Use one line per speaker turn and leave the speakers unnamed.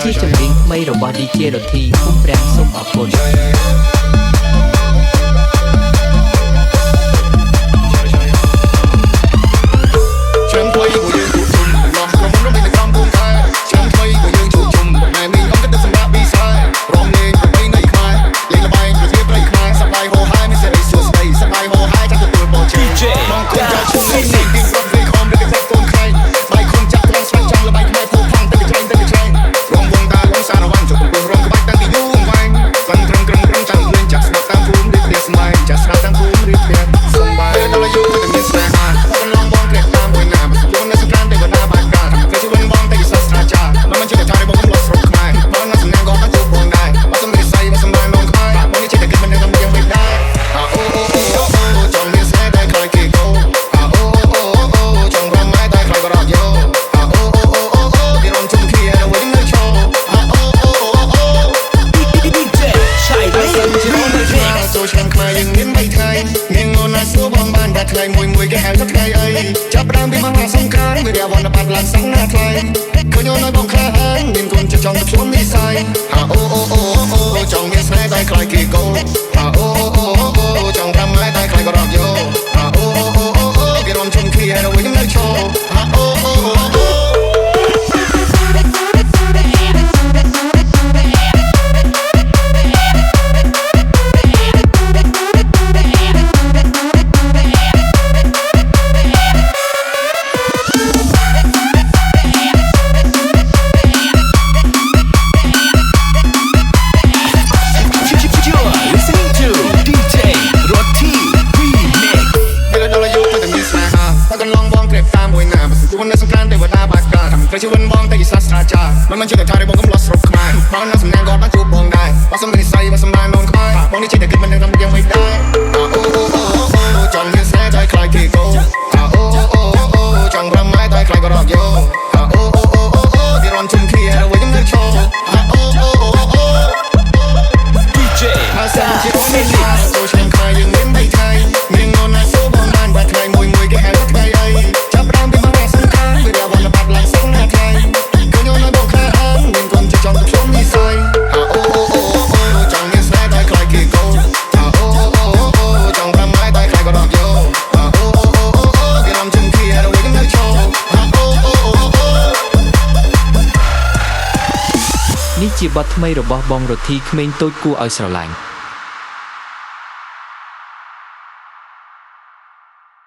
ជាចម្រៀងថ្មីរបស់ DJ រទ្ធីភូមិព្រះសូមអរគុណមួយគេហៅថាថ្ងៃអីចាប់ដើមពីមហាសង្គ្រាមវារវណ្ណបាត់ឡើងសង្ណាថ្លៃឃើញអូនឲ្យបងខ្លាហានមានគុណចិត្តចង់ទៅជួននិស័យអូចង់មានស្នេហ៍តែខ្លាយគេកោអូចង់ប្រាំម៉ែតែខ្លាយក៏រកយោគេរំជុំគ្នានៅវិញនៅឈរនៅសង្គ្រាមទេវតាបាត់ការធ្វើជីវិតបងតែជាសាស្ត្រាចារ្យមិនជឿតែថាបងកំឡោះស្រុកខ្មែរបងនៅសំណាងគាត់បានជួបបងដែរបើសំនិស័យបើសំបានននខ្មែរបងនេះជិះតែគិតមិនដឹងរំយ៉ាងមិនដែរចង់មានស្នេហ៍តែខ្លាយគេកោចង់រំម៉ែតែខ្លាយក៏រកយោគេរំជុំគ្នានៅវិញនៅឈរDJ ហើយសិនជាបងមានលីសូឆ្លងខ្មែរយើងមាន3ថ្ងៃមាននរណាសូបងបានបាត់ថ្ងៃមួយគេហៅថាថ្ងៃអីចាប់ដើមពីមកសង្គ្រាមវារវណ្ណបាត់ឡើងសង្ណាថ្លៃឃើញអូនឲ្យបងខ្លាហានមានគុណចិត្តចង់ទៅជួននិស័យចង់មានស្នេហ៍តែខ្លាយគេកោចង់ប្រាំម៉ែតែខ្លាយក៏រកយោគេរំជុំគ្នានៅវិញនៅឈរនេះជាបទថ្មីរបស់បងរទ្ធីក្មេងតូចគួរឲ្យស្រឡាញ់